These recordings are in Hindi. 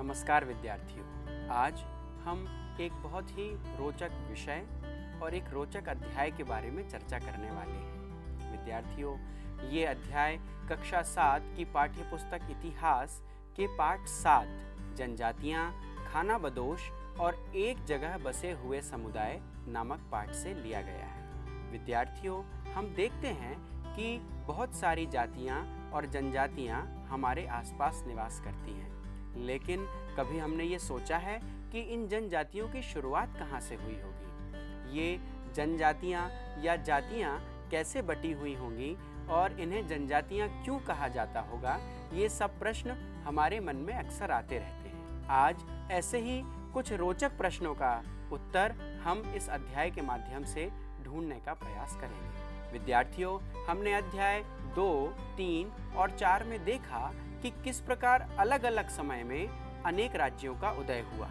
नमस्कार विद्यार्थियों। आज हम एक बहुत ही रोचक विषय और एक रोचक अध्याय के बारे में चर्चा करने वाले हैं। विद्यार्थियों, ये अध्याय कक्षा 7 की पाठ्यपुस्तक इतिहास के पाठ 7 जनजातियां, खाना बदोश और एक जगह बसे हुए समुदाय नामक पाठ से लिया गया है। विद्यार्थियों, हम देखते हैं कि बहुत सारी जातियां और जनजातियां हमारे आसपास निवास करती हैं, लेकिन कभी हमने ये सोचा है कि इन जनजातियों की शुरुआत कहाँ से हुई होगी? ये जनजातियां या जातियां कैसे बटी हुई होंगी और इन्हें जनजातियां क्यों कहा जाता होगा? ये सब प्रश्न हमारे मन में अक्सर आते रहते हैं। आज ऐसे ही कुछ रोचक प्रश्नों का उत्तर हम इस अध्याय के माध्यम से ढूंढने का प्रयास करेंगे। विद्यार्थियों, हमने अध्याय 2, 3 और 4 में देखा कि किस प्रकार अलग अलग समय में अनेक राज्यों का उदय हुआ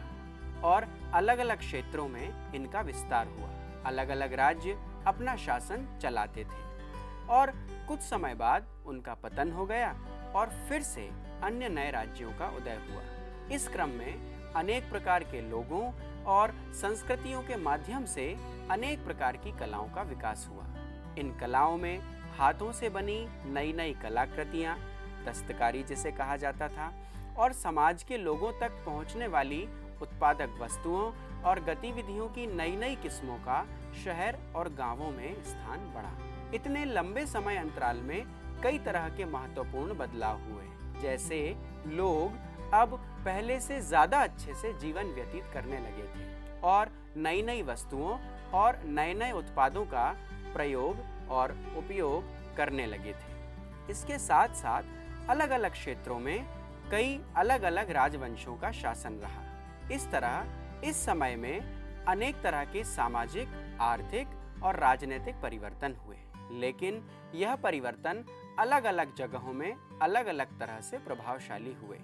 और अलग अलग क्षेत्रों में इनका विस्तार हुआ। अलग अलग राज्य अपना शासन चलाते थे और कुछ समय बाद उनका पतन हो गया और फिर से अन्य नए राज्यों का उदय हुआ। इस क्रम में अनेक प्रकार के लोगों और संस्कृतियों के माध्यम से अनेक प्रकार की कलाओं का विकास हुआ। इन कलाओं में हाथों से बनी नई नई कलाकृतियां, दस्तकारी जिसे कहा जाता था, और समाज के लोगों तक पहुंचने वाली उत्पादक वस्तुओं और गतिविधियों की नई नई किस्मों का शहर और गांवों में स्थान बढ़ा। इतने लंबे समय अंतराल में कई तरह के महत्वपूर्ण बदलाव हुए, जैसे लोग अब पहले से ज्यादा अच्छे से जीवन व्यतीत करने लगे थे और नई नई वस्तुओं और नए नए उत्पादों का प्रयोग और उपयोग करने लगे थे। इसके साथ साथ अलग अलग क्षेत्रों में कई अलग अलग राजवंशों का शासन रहा। इस तरह इस समय में अनेक तरह के सामाजिक, आर्थिक और राजनीतिक परिवर्तन हुए, लेकिन यह परिवर्तन अलग अलग जगहों में अलग अलग तरह से प्रभावशाली हुए।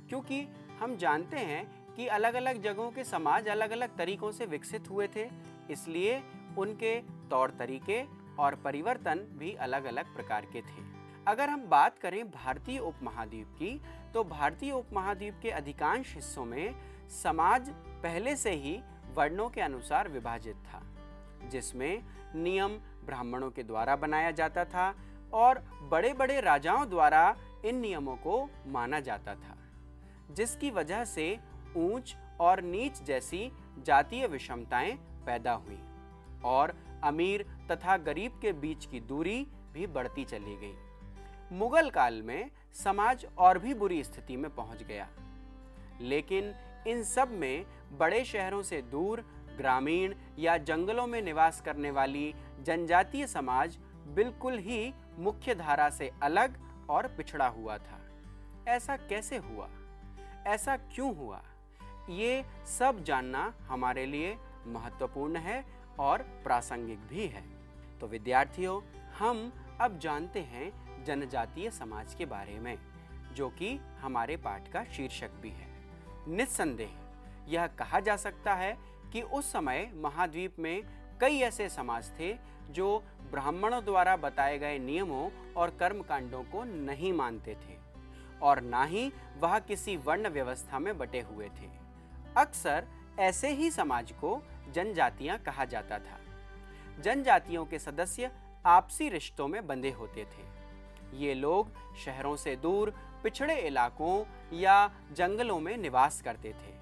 क्योंकि हम जानते हैं कि अलग अलग जगहों के समाज अलग अलग तरीकों से विकसित हुए थे, इसलिए उनके तौर तरीके और परिवर्तन भी अलग अलग प्रकार के थे। अगर हम बात करें भारतीय उपमहाद्वीप की, तो भारतीय उपमहाद्वीप के अधिकांश हिस्सों में समाज पहले से ही वर्णों के अनुसार विभाजित था, जिसमें नियम ब्राह्मणों के द्वारा बनाया जाता था और बड़े बड़े राजाओं द्वारा इन नियमों को माना जाता था, जिसकी वजह से ऊंच और नीच जैसी जातीय विषमताएं पैदा हुई और अमीर तथा गरीब के बीच की दूरी भी बढ़ती चली गई। मुगल काल में समाज और भी बुरी स्थिति में पहुंच गया, लेकिन इन सब में बड़े शहरों से दूर ग्रामीण या जंगलों में निवास करने वाली जनजातीय समाज बिल्कुल ही मुख्य धारा से अलग और पिछड़ा हुआ था। ऐसा कैसे हुआ? ऐसा क्यों हुआ? ये सब जानना हमारे लिए महत्वपूर्ण है और प्रासंगिक भी है। तो विद्यार्थियों, हम अब जानते हैं जनजातीय समाज के बारे में, जो कि हमारे पाठ का शीर्षक भी है। निस्संदेह यह कहा जा सकता है कि उस समय महाद्वीप में कई ऐसे समाज थे जो ब्राह्मणों द्वारा बताए गए नियमों और कर्मकांडों को नहीं मानते थे और ना ही वह किसी वर्ण व्यवस्था में बटे हुए थे। अक्सर ऐसे ही समाज को जनजातियां कहा जाता था। जनजातियों के सदस्य आपसी रिश्तों में बंधे होते थे। ये लोग शहरों से दूर पिछड़े इलाकों या जंगलों में निवास करते थे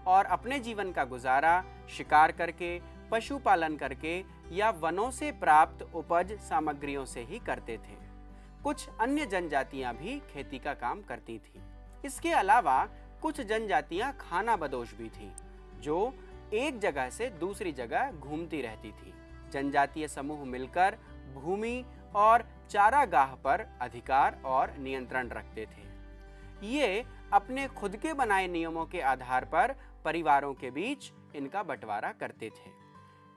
और अपने जीवन का गुजारा शिकार करके, पशुपालन करके या वनों से प्राप्त उपज सामग्रियों से ही करते थे। कुछ अन्य जनजातियां भी खेती का काम करती थीं। इसके अलावा कुछ जनजातियां खाना बदोश भी थीं, जो एक जगह से दूसरी जगह घूमती रहती थी। जनजातीय समूह मिलकर भूमि और चारागाह पर अधिकार और नियंत्रण रखते थे। ये अपने खुद के बनाए नियमों के आधार पर परिवारों के बीच इनका बंटवारा करते थे।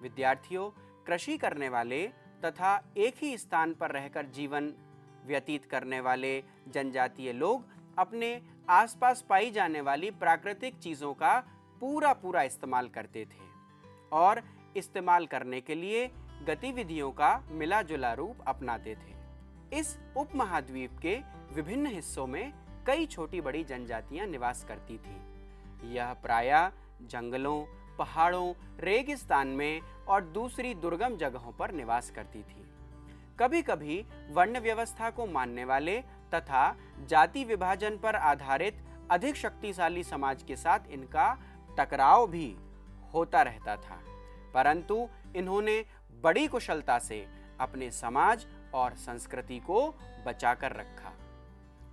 विद्यार्थियों, कृषि करने वाले तथा एक ही स्थान पर रहकर जीवन व्यतीत करने वाले जनजातीय लोग अपने आसपास पाई जाने वाली प्राकृतिक चीजों का पूरा इस्तेमाल करते थे और इस्तेमाल करने के लिए गतिविधियों का मिला जुला रूप अपनाते थे। इस उपमहाद्वीप के विभिन्न हिस्सों में कई छोटी बड़ी जनजातियां निवास करती थीं। यह प्रायः जंगलों, पहाड़ों, रेगिस्तान में और दूसरी दुर्गम जगहों पर निवास करती थी। कभी कभी वर्ण व्यवस्था को मानने वाले तथा जाति विभाजन पर आधारित अधिक शक्तिशाली समाज के साथ इनका टकराव भी होता रहता था, परंतु इन्होंने बड़ी कुशलता से अपने समाज और संस्कृति को बचाकर रखा।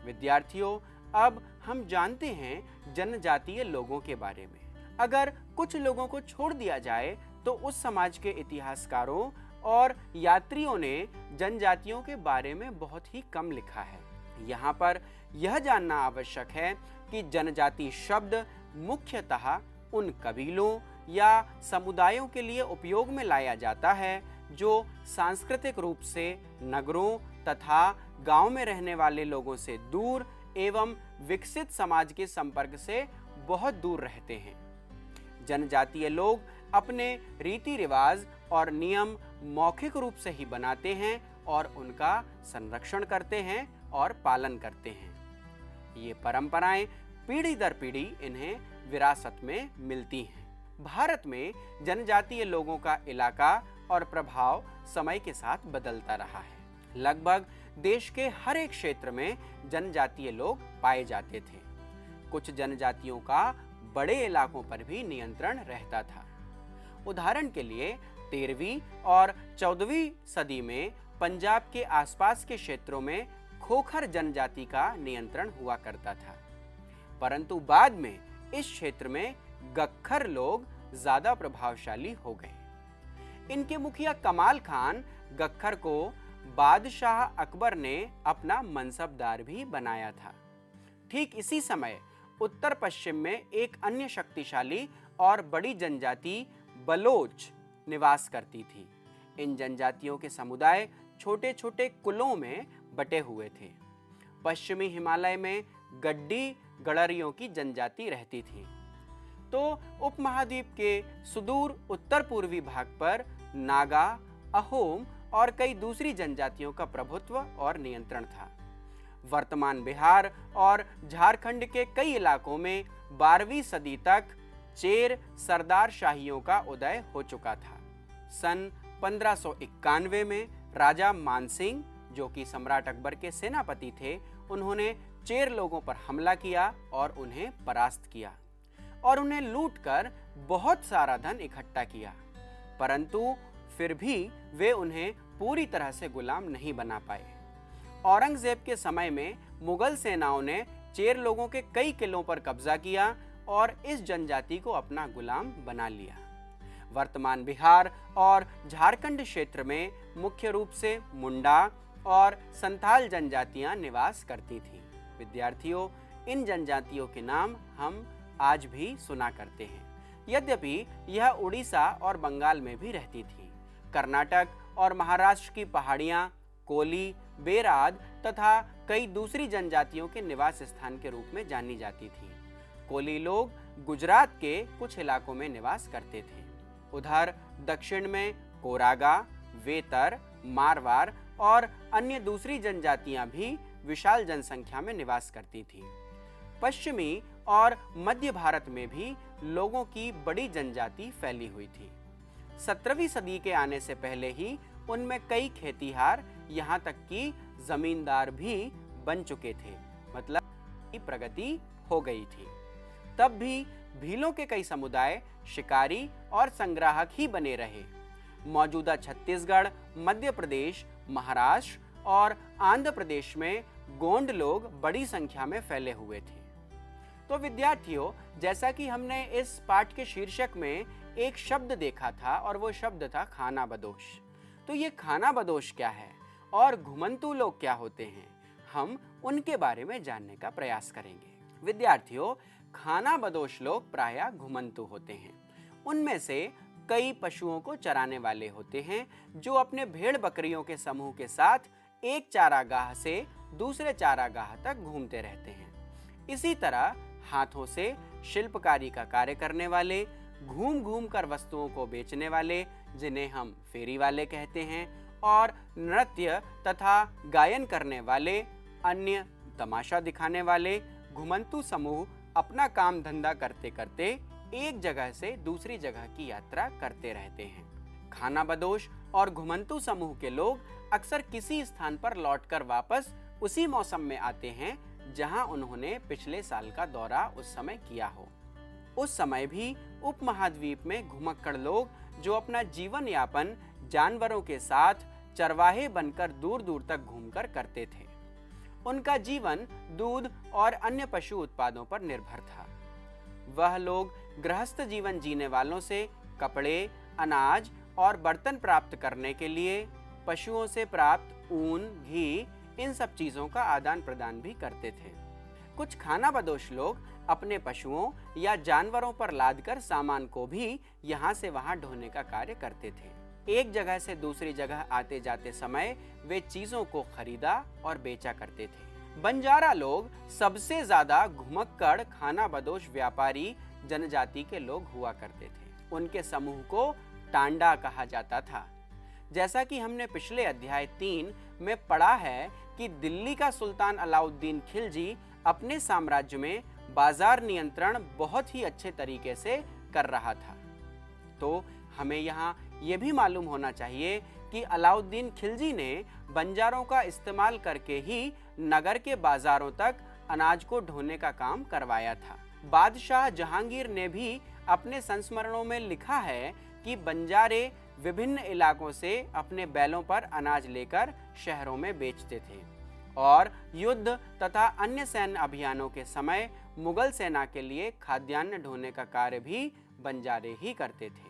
विद्यार्थियों, अब हम जानते हैं जनजातीय लोगों के बारे में। अगर कुछ लोगों को छोड़ दिया जाए तो उस समाज के इतिहासकारों और यात्रियों ने जनजातियों के बारे में बहुत ही कम लिखा है। यहाँ पर यह जानना आवश्यक है कि जनजाति शब्द मुख्यतः उन कबीलों या समुदायों के लिए उपयोग में लाया जाता है जो सांस्कृतिक रूप से नगरों तथा गांव में रहने वाले लोगों से दूर एवं विकसित समाज के संपर्क से बहुत दूर रहते हैं। जनजातीय लोग अपने रीति रिवाज और नियम मौखिक रूप से ही बनाते हैं और उनका संरक्षण करते हैं और पालन करते हैं। ये परंपराएं पीढ़ी दर पीढ़ी इन्हें विरासत में मिलती हैं। भारत में जनजातीय लोगों का इलाका और प्रभाव समय के साथ बदलता रहा है। लगभग देश के हर एक क्षेत्र में जनजातीय लोग पाए जाते थे। कुछ जनजातियों का बड़े इलाकों पर भी नियंत्रण रहता था। उदाहरण के लिए 13वीं और 14वीं सदी में पंजाब के आसपास के क्षेत्रों में खोखर जनजाति का नियंत्रण हुआ करता था, परंतु बाद में इस क्षेत्र में गख्खर लोग ज्यादा प्रभावशाली हो गए। इनके मुखिया कमाल खान गख्खर को बादशाह अकबर ने अपना मनसबदार भी बनाया था। ठीक इसी समय उत्तर पश्चिम में एक अन्य शक्तिशाली और बड़ी जनजाति बलोच निवास करती थी। इन जनजातियों के समुदाय छोटे छोटे कुलों में बटे हुए थे। पश्चिमी हिमालय में गड्डी गड़रियों की जनजाति रहती थी, तो उपमहाद्वीप के सुदूर उत्तर पूर्वी भाग पर नागा, अहोम और कई दूसरी जनजातियों का प्रभुत्व और नियंत्रण था। वर्तमान बिहार और झारखंड के कई इलाकों में 12वीं सदी तक चेर सरदार शाहियों का उदय हो चुका था। सन 1591 में राजा मानसिंह, जो कि सम्राट अकबर के सेनापति थे, उन्होंने चेर लोगों पर हमला किया और उन्हें परास्त किया और उन्हें लूटकर बहुत सारा धन इकट्ठा किया, परंतु फिर भी वे उन्हें पूरी तरह से गुलाम नहीं बना पाए। औरंगजेब के समय में मुगल सेनाओं ने चेर लोगों के कई किलों पर कब्जा किया और इस जनजाति को अपना गुलाम बना लिया। वर्तमान बिहार और झारखंड क्षेत्र में मुख्य रूप से मुंडा और संथाल जनजातियां निवास करती थीं। विद्यार्थियों, इन जनजातियों के नाम हम आज भी सुना करते हैं, यद्यपि यह उड़ीसा और बंगाल में भी रहती थी। कर्नाटक और महाराष्ट्र की पहाड़ियां कोली, बेराद तथा कई दूसरी जनजातियों के निवास स्थान के रूप में जानी जाती थी। कोली लोग गुजरात के कुछ इलाकों में निवास करते थे। उधर दक्षिण में कोरागा, वेतर, मारवाड़ और अन्य दूसरी जनजातियां भी विशाल जनसंख्या में निवास करती थीं। पश्चिमी और मध्य भारत में भी लोगों की बड़ी जनजाति फैली हुई थी। 17वीं सदी के आने से पहले ही उनमें कई खेतीहार, यहाँ तक कि जमींदार भी बन चुके थे, मतलब की प्रगति हो गई थी। तब भी भीलों के कई समुदाय शिकारी और संग्राहक ही बने रहे। मौजूदा छत्तीसगढ़, मध्य प्रदेश, महाराष्ट्र और आंध्र प्रदेश में गोंड लोग बड़ी संख्या में फैले हुए थे। तो विद्यार्थियों, जैसा कि हमने इस पाठ के शीर्षक में एक शब्द देखा था और वो शब्द था खाना बदोश। तो ये खाना बदोश क्या है और घुमंतू लोग क्या होते हैं, हम उनके बारे में जानने का प्रयास करेंगे। विद्यार्थियों, खाना बदोश लोग प्रायः घुमंतू होते हैं। उनमें से कई पशुओं को चराने वाले होते हैं, जो अपने भेड़ बकरियों के समूह के साथ एक चारागाह से दूसरे चारागाह तक घूमते रहते हैं। इसी तरह हाथों से शिल्पकारी का कार्य करने वाले, घूम घूम कर वस्तुओं को बेचने वाले, जिन्हें हम फेरी वाले कहते हैं, और नृत्य तथा गायन करने वाले अन्य तमाशा दिखाने वाले घुमंतू समूह अपना काम धंधा करते करते एक जगह से दूसरी जगह की यात्रा करते रहते हैं। खानाबदोश और घुमंतू समूह के लोग अक्सर किसी स्थान पर लौटकर वापस उसी मौसम में आते हैं जहां उन्होंने पिछले साल का दौरा उस समय किया हो। उस समय भी उपमहाद्वीप में घुमक्कड़ लोग जो अपना जीवन यापन जानवरों के साथ चरवाहे बनकर दूर दूर तक घूमकर करते थे। उनका जीवन दूध और अन्य पशु उत्पादों पर निर्भर था। वह लोग गृहस्थ जीवन जीने वालों से कपड़े, अनाज और बर्तन प्राप्त करने के लिए पशुओं से प्राप्त ऊन, घी, इन सब चीजों का आदान प्रदान भी करते थे। कुछ खानाबदोश लोग अपने पशुओं या जानवरों पर लादकर सामान को भी यहाँ से वहाँ ढोने का कार्य करते थे। एक जगह से दूसरी जगह आते जाते समय वे चीजों को खरीदा और बेचा करते थे। बंजारा लोग सबसे ज्यादा घुमक्कड़ खानाबदोश व्यापारी जनजाति के लोग हुआ करते थे। उनके समूह को टांडा कहा जाता था। जैसा कि हमने पिछले अध्याय 3 में पढ़ा है कि दिल्ली का सुल्तान अलाउद्दीन खिलजी अपने साम्राज्य में बाजार नियंत्रण बहुत ही अच्छे तरीके से कर रहा था। तो हमें यहाँ ये भी मालूम होना चाहिए कि अलाउद्दीन खिलजी ने बंजारों का इस्तेमाल करके ही नगर के बाजारों तक अनाज को ढोने का काम करवाया था। बादशाह जहांगीर ने भी अपने संस्मरणों में लिखा है कि बंजारे विभिन्न इलाकों से अपने बैलों पर अनाज लेकर शहरों में बेचते थे और युद्ध तथा अन्य सैन्य अभियानों के समय मुगल सेना के लिए खाद्यान्न ढोने का कार्य भी बंजारे ही करते थे।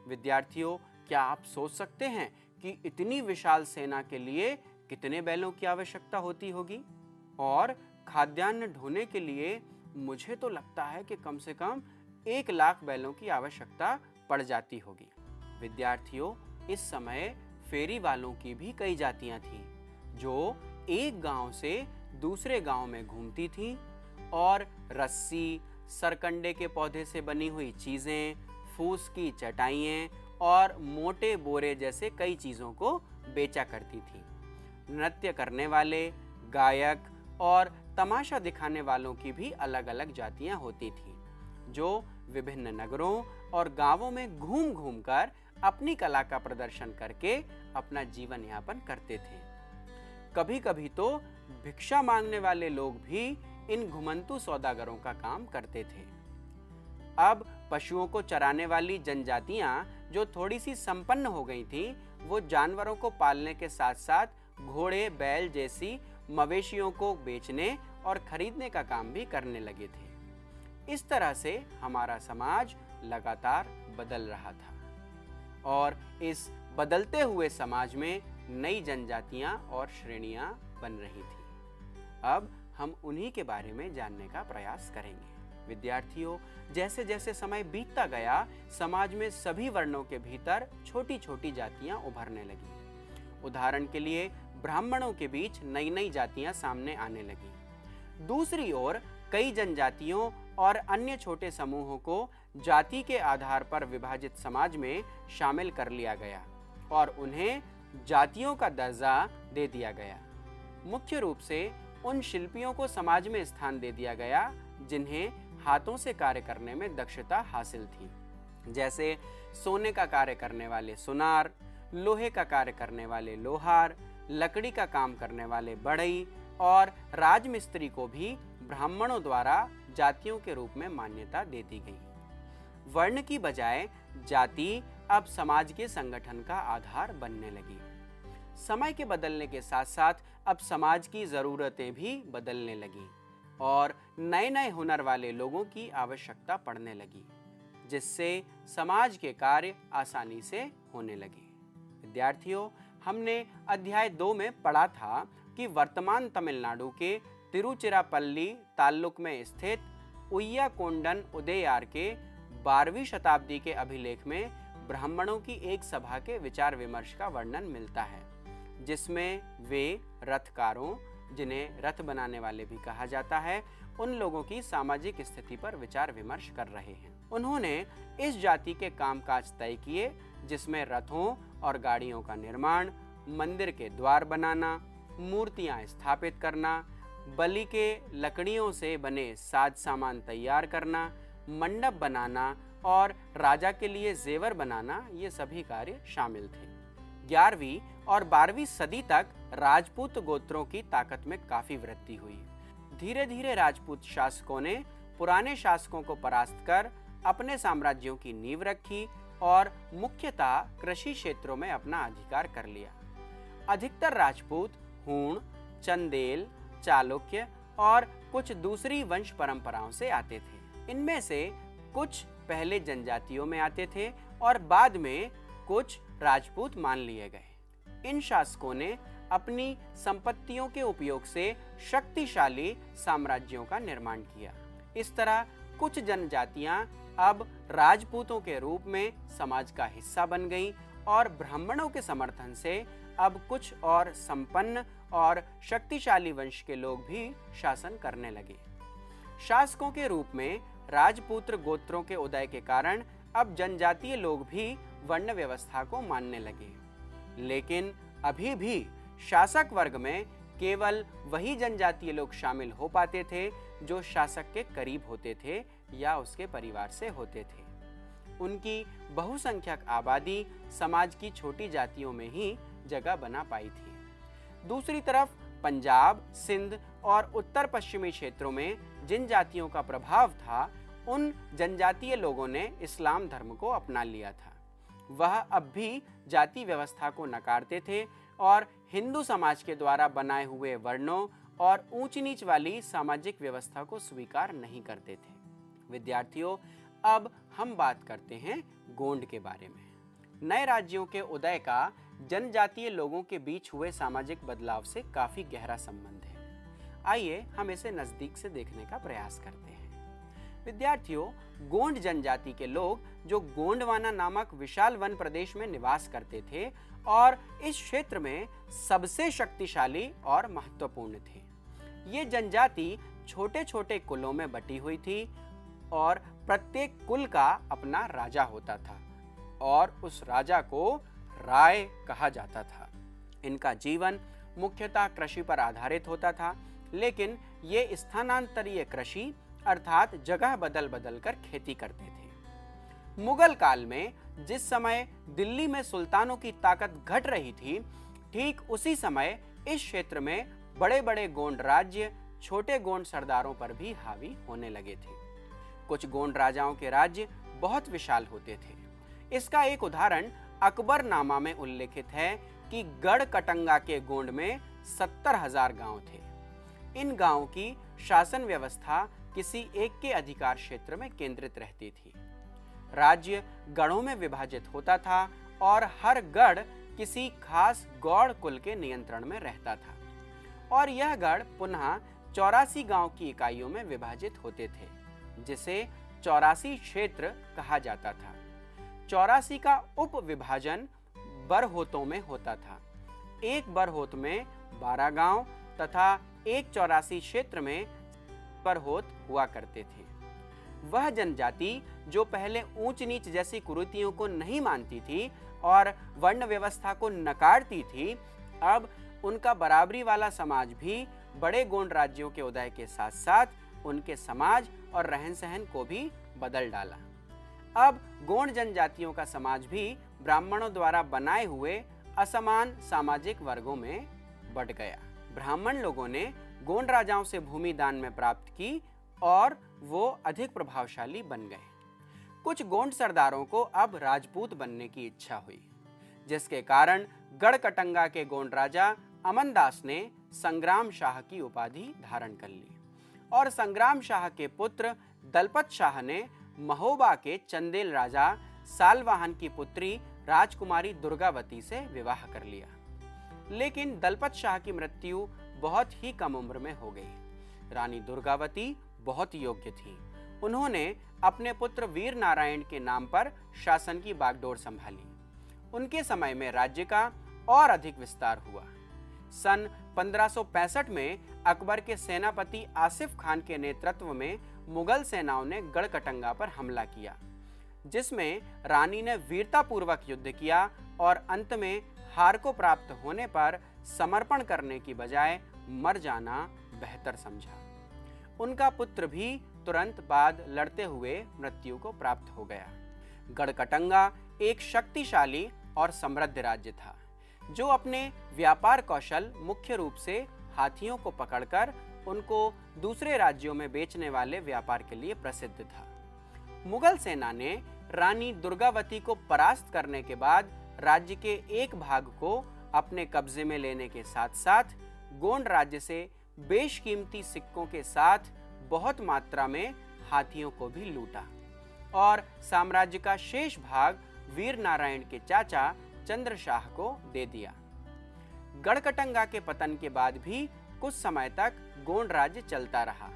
विद्यार्थियों, क्या आप सोच सकते हैं कि इतनी विशाल सेना के लिए कितने बैलों की आवश्यकता होती होगी? और खाद्यान्न ढोने के लिए मुझे तो लगता है कि कम से कम 1 लाख बैलों की आवश्यकता पड़ जाती होगी। विद्यार्थियों, इस समय फेरी वालों की भी कई जातियां थीं जो एक गांव से दूसरे गांव में घूमती थीं और रस्सी, सरकंडे के पौधे से बनी हुई चीजें, फूस की चटाइयाँ और मोटे बोरे जैसे कई चीजों को बेचा करती थी। नृत्य करने वाले, गायक और तमाशा दिखाने वालों की भी अलग अलग जातियां होती थीं जो विभिन्न नगरों और गांवों में घूम घूम कर अपनी कला का प्रदर्शन करके अपना जीवन यापन करते थे। कभी कभी तो भिक्षा मांगने वाले लोग भी इन घुमंतू सौदागरों का काम करते थे। अब पशुओं को चराने वाली जनजातियां जो थोड़ी सी संपन्न हो गई थीं, वो जानवरों को पालने के साथ साथ घोड़े, बैल जैसी मवेशियों को बेचने और खरीदने का काम भी करने लगे थे। इस तरह से हमारा समाज लगातार बदल रहा था और इस बदलते हुए समाज में नई जनजातियां और श्रेणियां बन रही थी। अब हम उन्हीं के बारे में जानने का प्रयास करेंगे। विद्यार्थियों, जैसे जैसे समय बीतता गया, समाज में सभी वर्णों के भीतर छोटी छोटी जातियां उभरने लगी। उदाहरण के लिए ब्राह्मणों के बीच नई नई जातियां सामने आने लगी। दूसरी ओर कई जनजातियों और अन्य छोटे समूहों को जाति के आधार पर विभाजित समाज में शामिल कर लिया गया और उन्हें जातियों का दर्जा दे दिया गया। मुख्य रूप से उन शिल्पियों को समाज में स्थान दे दिया गया जिन्हें हाथों से कार्य करने में दक्षता हासिल थी, जैसे सोने का कार्य करने वाले सुनार, लोहे का कार्य करने वाले लोहार, लकड़ी का काम करने वाले बढ़ई और राजमिस्त्री को भी ब्राह्मणों द्वारा जातियों के रूप में मान्यता दे दी गई। वर्ण की बजाय जाति अब समाज के संगठन का आधार बनने लगी। समय के बदलने के साथ साथ अब समाज की ज़रूरतें भी बदलने लगी और नए नए हुनर वाले लोगों की आवश्यकता पड़ने लगी, जिससे समाज के कार्य आसानी से होने लगे। विद्यार्थियों, हमने अध्याय 2 में पढ़ा था कि वर्तमान तमिलनाडु के तिरुचिरापल्ली ताल्लुक में स्थित उय्याकोंडन उदययार के 12वीं शताब्दी के अभिलेख में ब्राह्मणों की एक सभा के विचार विमर्श का वर्णन मिलता है, जिसमें वे रथकारों, जिन्हें रथ बनाने वाले भी कहा जाता है, उन लोगों की सामाजिक स्थिति पर विचार विमर्श कर रहे हैं। उन्होंने इस जाति के कामकाज तय किए जिसमें रथों और गाड़ियों का निर्माण, मंदिर के द्वार बनाना, मूर्तियां स्थापित करना, बलि के लकड़ियों से बने साज सामान तैयार करना, मंडप बनाना और राजा के लिए जेवर बनाना, ये सभी कार्य शामिल थे। 11वीं और 12वीं सदी तक राजपूत गोत्रों की ताकत में काफी वृद्धि हुई। धीरे धीरे राजपूत शासकों ने पुराने शासकों को परास्त कर अपने साम्राज्यों की नींव रखी और मुख्यतः कृषि क्षेत्रों में अपना अधिकार कर लिया। अधिकतर राजपूत हूण, चंदेल, चालुक्य और कुछ दूसरी वंश परंपराओं से आते थे। इनमें से कुछ पहले जनजातियों में आते थे और बाद में कुछ राजपूत मान लिए गए। इन शासकों ने अपनी संपत्तियों के उपयोग से शक्तिशाली साम्राज्यों का निर्माण किया। इस तरह कुछ जनजातियां अब राजपूतों के रूप में समाज का हिस्सा बन गईं और ब्राह्मणों के समर्थन से अब कुछ और संपन्न और शक्तिशाली वंश के लोग भी शासन करने लगे। शासकों के रूप में राजपूत गोत्रों के उदय के कारण अब जनजातीय लोग भी वर्ण व्यवस्था को मानने लगे, लेकिन अभी भी शासक वर्ग में केवल वही जनजातीय लोग शामिल हो पाते थे जो शासक के करीब होते थे या उसके परिवार से होते थे। उनकी बहुसंख्यक आबादी समाज की छोटी जातियों में ही जगह बना पाई थी। दूसरी तरफ पंजाब, सिंध और उत्तर पश्चिमी क्षेत्रों में जिन जातियों का प्रभाव था, उन जनजातीय लोगों ने इस्लाम धर्म को अपना लिया था। वह अब भी जाति व्यवस्था को नकारते थे और हिंदू समाज के द्वारा बनाए हुए वर्णों और ऊंच नीच वाली सामाजिक व्यवस्था को स्वीकार नहीं करते थे। विद्यार्थियों, अब हम बात करते हैं गोंड के बारे में। नए राज्यों के उदय का जनजातीय लोगों के बीच हुए सामाजिक बदलाव से काफी गहरा संबंध है। आइए हम इसे नजदीक से देखने का प्रयास करते हैं। विद्यार्थियों, गोंड जनजाति के लोग जो गोंडवाना नामक विशाल वन प्रदेश में निवास करते थे और इस क्षेत्र में सबसे शक्तिशाली और महत्वपूर्ण थे। ये जनजाति छोटे छोटे कुलों में बटी हुई थी और प्रत्येक कुल का अपना राजा होता था और उस राजा को राय कहा जाता था। इनका जीवन मुख्यतः कृषि पर आधारित होता था, लेकिन ये स्थानांतरीय कृषि अर्थात जगह बदल बदल कर खेती करते थे। मुगल काल में जिस समय दिल्ली में सुल्तानों की ताकत घट रही थी, ठीक उसी समय इस क्षेत्र में बड़े बड़े गोंड राज्य छोटे गोंड सरदारों पर भी हावी होने लगे थे। कुछ गोंड राजाओं के राज्य बहुत विशाल होते थे। इसका एक उदाहरण अकबरनामा में उल्लेखित है कि गढ़ कटंगा के गोंड में 70,000 गांव थे। इन गांवों की शासन व्यवस्था किसी एक के अधिकार क्षेत्र में केंद्रित रहती थी। राज्य गढ़ों में विभाजित होता था और हर गढ़ किसी खास गौड़ कुल के नियंत्रण में रहता था और यह गढ़ पुनः 84 गांव की इकाइयों में विभाजित होते थे, जिसे 84 क्षेत्र कहा जाता था। 84 का उप विभाजन बरहोतों में होता था। एक बरहोत में 12 गांव तथा एक 84 क्षेत्र में बरहोत हुआ करते थे। वह जनजाति जो पहले ऊंच नीच जैसी कुरीतियों को नहीं मानती थी और वर्ण व्यवस्था को नकारती थी, अब उनका बराबरी वाला समाज भी बड़े गोंड राज्यों के उदय के साथ साथ उनके समाज और रहन सहन को भी बदल डाला। अब गोंड जनजातियों का समाज भी ब्राह्मणों द्वारा बनाए हुए असमान सामाजिक वर्गों में बंट गया। ब्राह्मण लोगों ने गोंड राजाओं से भूमि दान में प्राप्त की और वो अधिक प्रभावशाली बन गए। कुछ गोंड सरदारों को अब राजपूत बनने की इच्छा हुई, जिसके कारण गढ़कटंगा के गोंड राजा अमनदास ने संग्राम शाह की उपाधि धारण कर ली और संग्राम शाह के पुत्र दलपत शाह ने महोबा के चंदेल राजा सालवाहन की पुत्री राजकुमारी दुर्गावती से विवाह कर लिया। लेकिन दलपत शाह की मृत्यु बहुत ही कम उम्र में हो गई। रानी दुर्गावती बहुत योग्य थी। उन्होंने अपने पुत्र वीर नारायण के नाम पर शासन की बागडोर संभाली। उनके समय में राज्य का और अधिक विस्तार हुआ। सन 1565 में अकबर के सेनापति आसिफ खान के नेतृत्व में मुगल सेनाओं ने गढ़कटंगा पर हमला किया, जिसमें रानी ने वीरतापूर्वक युद्ध किया और अंत में हार को प्राप्त होने पर समर्पण करने की बजाय मर जाना बेहतर समझा। उनका पुत्र भी तुरंत बाद लड़ते हुए मृत्यु को प्राप्त हो गया। गढ़कटंगा एक शक्तिशाली और समृद्ध राज्य था, जो अपने व्यापार कौशल मुख्य रूप से हाथियों को पकड़कर उनको दूसरे राज्यों में बेचने वाले व्यापार के लिए प्रसिद्ध था। मुगल सेना ने रानी दुर्गावती को परास्त करने के बाद राज्य के एक भाग को अपने कब्जे में लेने के साथ साथ गोंड राज्य से बेशकीमती सिक्कों के साथ बहुत मात्रा में हाथियों को भी लूटा और साम्राज्य का शेष भाग वीर नारायण के चाचा चंद्रशाह को दे दिया। गढ़कटंगा के पतन के बाद भी कुछ समय तक गोंड राज्य चलता रहा,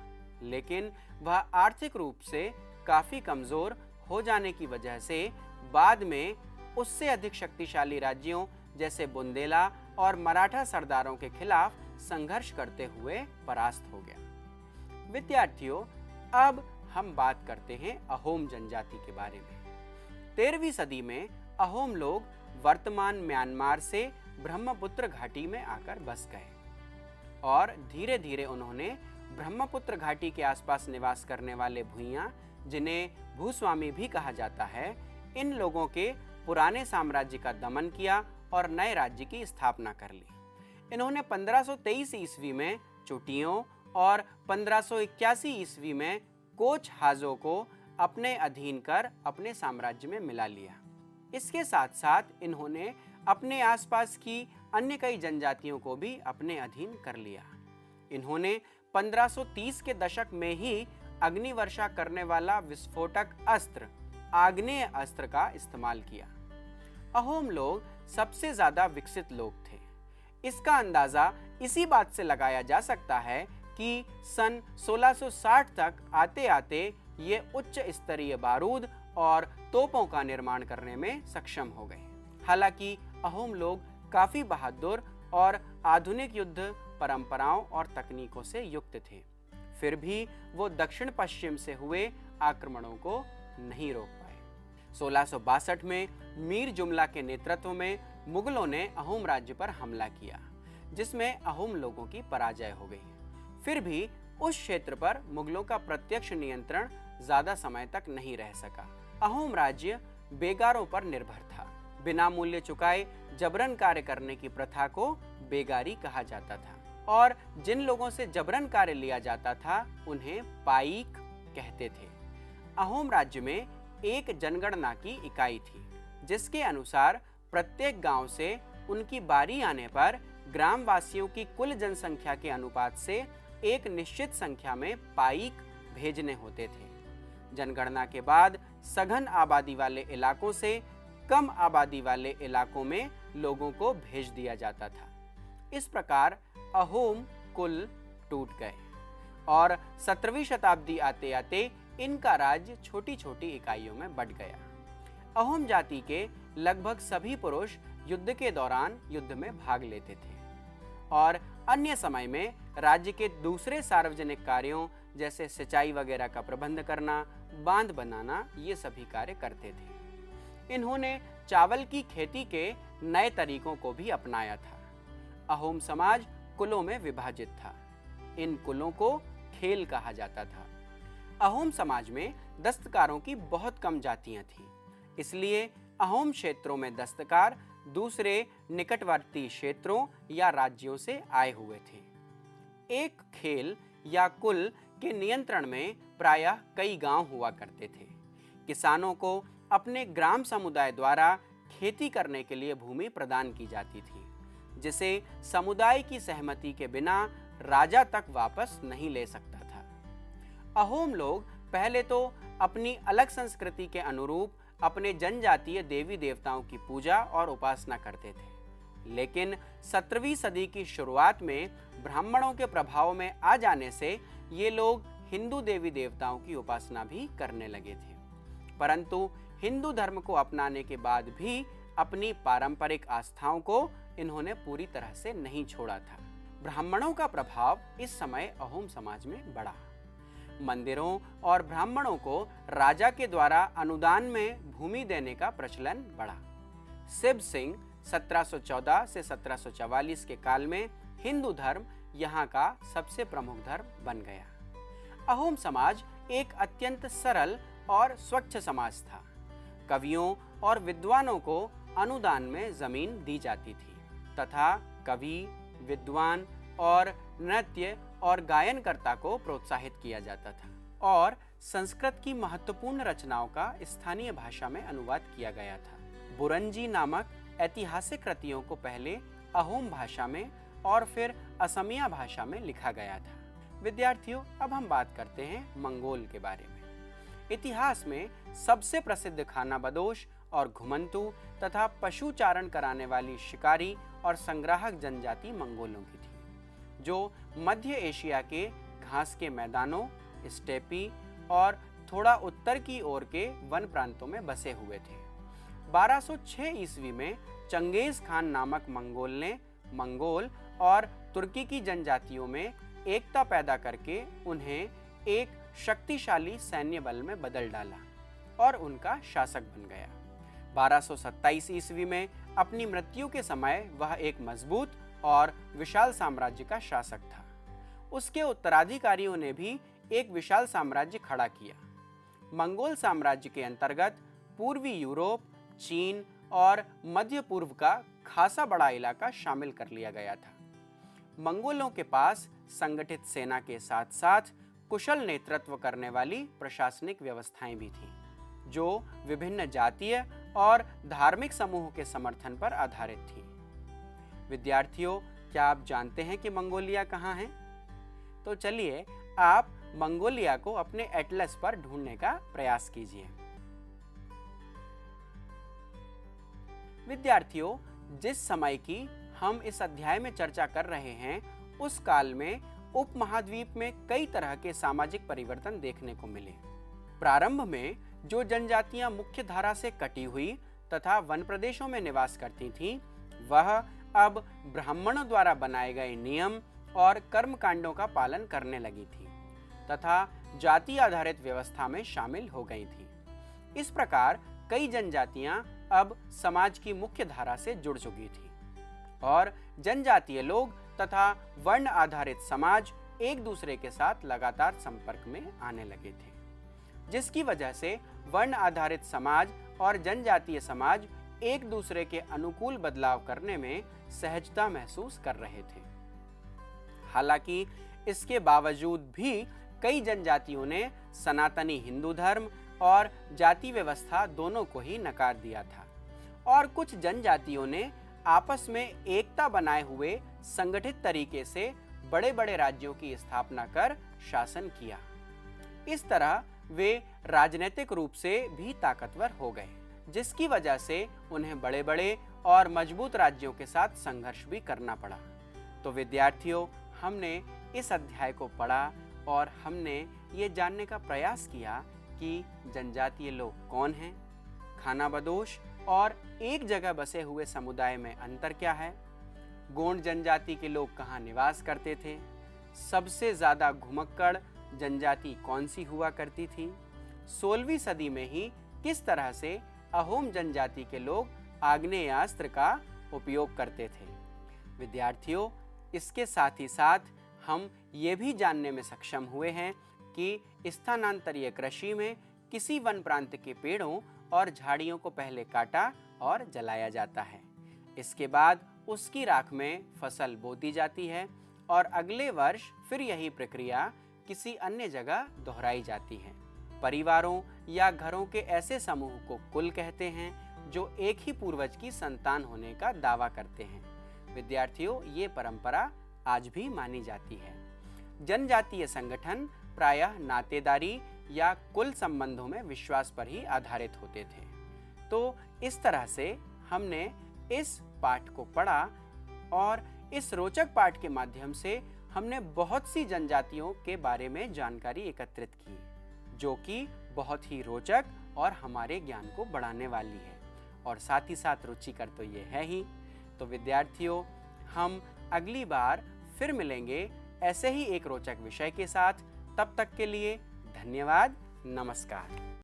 लेकिन वह आर्थिक रूप से काफी कमजोर हो जाने की वजह से बाद में उससे अधिक शक्तिशाली राज्यों जैसे बुंदेला और मराठा सरदारों के खिलाफ संघर्ष करते हुए परास्त हो गया। विद्यार्थियों, अब हम बात करते हैं अहोम जनजाति के बारे में। 13वीं सदी में अहोम लोग वर्तमान म्यांमार से ब्रह्मपुत्र घाटी में आकर बस गए और धीरे धीरे उन्होंने ब्रह्मपुत्र घाटी के आसपास निवास करने वाले भूइयां, जिन्हें भूस्वामी भी कहा जाता है, इन लोगों के पुराने साम्राज्य का दमन किया और नए राज्य की स्थापना कर ली। इन्होंने 1523 ईस्वी में चुटियों और 1581 ईस्वी में कोच हाजों को अपने अधीन कर अपने साम्राज्य में मिला लिया। इसके साथ साथ इन्होंने अपने आसपास की अन्य कई जनजातियों को भी अपने अधीन कर लिया। इन्होंने 1530 के दशक में ही अग्निवर्षा करने वाला विस्फोटक अस्त्र आग्नेय अस्त्र का इस्तेमाल किया। अहोम लोग सबसे ज्यादा विकसित लोग थे। इसका अंदाजा इसी बात से लगाया जा सकता है कि सन 1660 तक आते आते ये उच्च स्तरीय बारूद और तोपों का निर्माण करने में सक्षम हो गए। हालांकि अहोम लोग काफी बहादुर और आधुनिक युद्ध परंपराओं और तकनीकों से युक्त थे, फिर भी वो दक्षिण पश्चिम से हुए आक्रमणों को नहीं रोक पाए। 1662 में मीर जुमला के नेतृत्व में मुगलों ने अहोम राज्य पर हमला किया, जिसमें अहोम लोगों की पराजय हो गई। फिर भी उस क्षेत्र पर मुगलों का प्रत्यक्ष नियंत्रण ज्यादा समय तक नहीं रह सका। अहोम राज्य बेगारों पर निर्भर था। बिना मूल्य चुकाए जबरन कार्य करने की प्रथा को बेगारी कहा जाता था और जिन लोगों से जबरन कार्य लिया जाता था उन्हें पाईक कहते थे। अहोम राज्य में एक जनगणना की इकाई थी, जिसके अनुसार प्रत्येक गांव से उनकी बारी आने पर ग्रामवासियों की कुल जनसंख्या के अनुपात से एक निश्चित संख्या में पाईक भेजने होते थे। जनगणना के बाद सघन आबादी वाले इलाकों से कम आबादी वाले इलाकों में लोगों को भेज दिया जाता था। इस प्रकार अहोम कुल टूट गए और 17वीं शताब्दी आते आते इनका राज्य छोटी छोटी इकाइयों में बंट गया। अहोम जाति के लगभग सभी पुरुष युद्ध के दौरान युद्ध में भाग लेते थे और अन्य समय में राज्य के दूसरे सार्वजनिक कार्यों जैसे सिंचाई वगैरह का प्रबंध करना, बांध बनाना, ये सभी कार्य करते थे। इन्होंने चावल की खेती के नए तरीकों को भी अपनाया था। अहोम समाज कुलों में विभाजित था। इन कुलों को खेल कहा जाता था। अहोम समाज में दस्तकारों की बहुत कम जातियां थीं, इसलिए अहोम क्षेत्रों में दस्तकार दूसरे निकटवर्ती क्षेत्रों या राज्यों से आए हुए थे। एक खेल या कुल के नियंत्रण में प्रायः कई गांव हुआ करते थे। किसानों को अपने ग्राम समुदाय द्वारा खेती करने के लिए भूमि प्रदान की जाती थी, जिसे समुदाय की सहमति के बिना राजा तक वापस नहीं ले सकता था। अहोम लोग पहले तो अपनी अलग संस्कृति के अनुरूप अपने जनजातीय देवी देवताओं की पूजा और उपासना करते थे, लेकिन 17वीं सदी की शुरुआत में ब्राह्मणों के प्रभाव में आ जाने से ये लोग हिंदू देवी देवताओं की उपासना भी करने लगे थे। परंतु हिंदू धर्म को अपनाने के बाद भी अपनी पारंपरिक आस्थाओं को इन्होंने पूरी तरह से नहीं छोड़ा था। ब्राह्मणों का प्रभाव इस समय अहोम समाज में बढ़ा। मंदिरों और ब्राह्मणों को राजा के द्वारा अनुदान में भूमि देने का प्रचलन बढ़ा। सिब सिंह 1714 से 1744 के काल में हिंदू धर्म यहाँ का सबसे प्रमुख धर्म बन गया। अहोम समाज एक अत्यंत सरल और स्वच्छ समाज था। कवियों और विद्वानों को अनुदान में जमीन दी जाती थी तथा कवि, विद्वान और नृत्य और गायनकर्ता को प्रोत्साहित किया जाता था और संस्कृत की महत्वपूर्ण रचनाओं का स्थानीय भाषा में अनुवाद किया गया था। बुरंजी नामक ऐतिहासिक कृतियों को पहले अहोम भाषा में और फिर असमिया भाषा में लिखा गया था। विद्यार्थियों, अब हम बात करते हैं मंगोल के बारे में। इतिहास में सबसे प्रसिद्ध खानाबदोश और घुमंतु तथा पशुचारण कराने वाली शिकारी और संग्राहक जनजाति मंगोलों की थी, जो मध्य एशिया के घास के मैदानों, स्टेपी और थोड़ा उत्तर की ओर के वन प्रांतों में बसे हुए थे। 1206 ईस्वी में चंगेज खान नामक मंगोल ने मंगोल और तुर्की की जनजातियों में एकता पैदा करके उन्हें एक शक्तिशाली सैन्य बल में बदल डाला और उनका शासक बन गया। 1227 ईस्वी में अपनी मृत्यु के समय वह एक मजबूत और विशाल साम्राज्य का शासक था। उसके उत्तराधिकारियों ने भी एक विशाल साम्राज्य खड़ा किया। मंगोल साम्राज्य के अंतर्गत पूर्वी यूरोप, चीन और मध्य पूर्व का खासा बड़ा इलाका शामिल कर लिया गया था। मंगोलों के पास संगठित सेना के साथ साथ कुशल नेतृत्व करने वाली प्रशासनिक व्यवस्थाएं भी थीं, जो विभिन्न जातीय और धार्मिक समूहों के समर्थन पर आधारित थी। विद्यार्थियों, क्या आप जानते हैं कि मंगोलिया कहाँ है? तो चलिए आप मंगोलिया को अपने एटलस पर ढूंढने का प्रयास कीजिए। विद्यार्थियों, जिस समय की हम इस अध्याय में चर्चा कर रहे हैं, उस काल में उपमहाद्वीप में कई तरह के सामाजिक परिवर्तन देखने को मिले। प्रारंभ में जो जनजातियां मुख्य धारा से कटी हुई तथा वन प्रदेशों में निवास करती थीं, वह अब ब्राह्मणों द्वारा बनाए गए नियम और कर्मकांडों का पालन करने लगी थी तथा जाति आधारित व्यवस्था में शामिल हो गई थी। इस प्रकार कई जनजातियां अब समाज की मुख्य धारा से जुड़ चुकी थी और जनजातीय लोग तथा वर्ण आधारित समाज एक दूसरे के साथ लगातार संपर्क में आने लगे थे, जिसकी वजह से वर्ण आधारित समाज और जनजातीय समाज एक दूसरे के अनुकूल बदलाव करने में सहजता महसूस कर रहे थे। हालांकि इसके बावजूद भी कई जनजातियों ने सनातनी हिंदू धर्म और जाति व्यवस्था दोनों को ही नकार दिया था और कुछ जनजातियों ने आपस में एकता बनाए हुए संगठित तरीके से बड़े बड़े राज्यों की स्थापना कर शासन किया। इस तरह वे राजनीतिक रूप से भी ताकतवर हो गए, जिसकी वजह से उन्हें बड़े बड़े और मजबूत राज्यों के साथ संघर्ष भी करना पड़ा। तो विद्यार्थियों, हमने इस अध्याय को पढ़ा और हमने ये जानने का प्रयास किया कि जनजातीय लोग कौन हैं, खानाबदोश और एक जगह बसे हुए समुदाय में अंतर क्या है, गोंड जनजाति के लोग कहाँ निवास करते थे, सबसे ज्यादा घुमक्कड़ जनजाति कौन सी हुआ करती थी, 16वीं सदी में ही किस तरह से अहोम जनजाति के लोग आग्नेयास्त्र का उपयोग करते थे। विद्यार्थियों, इसके साथ ही साथ हम ये भी जानने में सक्षम हुए हैं कि स्थानांतरीय कृषि में किसी वन प्रांत के पेड़ों और झाड़ियों को पहले काटा और जलाया जाता है। इसके बाद उसकी राख में फसल बो दी जाती है और अगले वर्ष फिर यही प्रक्रिया किसी अन्य जगह दोहराई जाती है। परिवारों या घरों के ऐसे समूह को कुल कहते हैं जो एक ही पूर्वज की संतान होने का दावा करते हैं। विद्यार्थियों, ये परंपरा आज भी मानी जाती है। जनजातीय संगठन प्रायः नातेदारी या कुल संबंधों में विश्वास पर ही आधारित होते थे। तो इस तरह से हमने इस पाठ को पढ़ा और इस रोचक पाठ के माध्यम से हमने बहुत सी जनजातियों के बारे में जानकारी एकत्रित की, जो कि बहुत ही रोचक और हमारे ज्ञान को बढ़ाने वाली है और साथ ही साथ रुचिकर तो ये है ही। तो विद्यार्थियों, हम अगली बार फिर मिलेंगे ऐसे ही एक रोचक विषय के साथ। तब तक के लिए धन्यवाद। नमस्कार।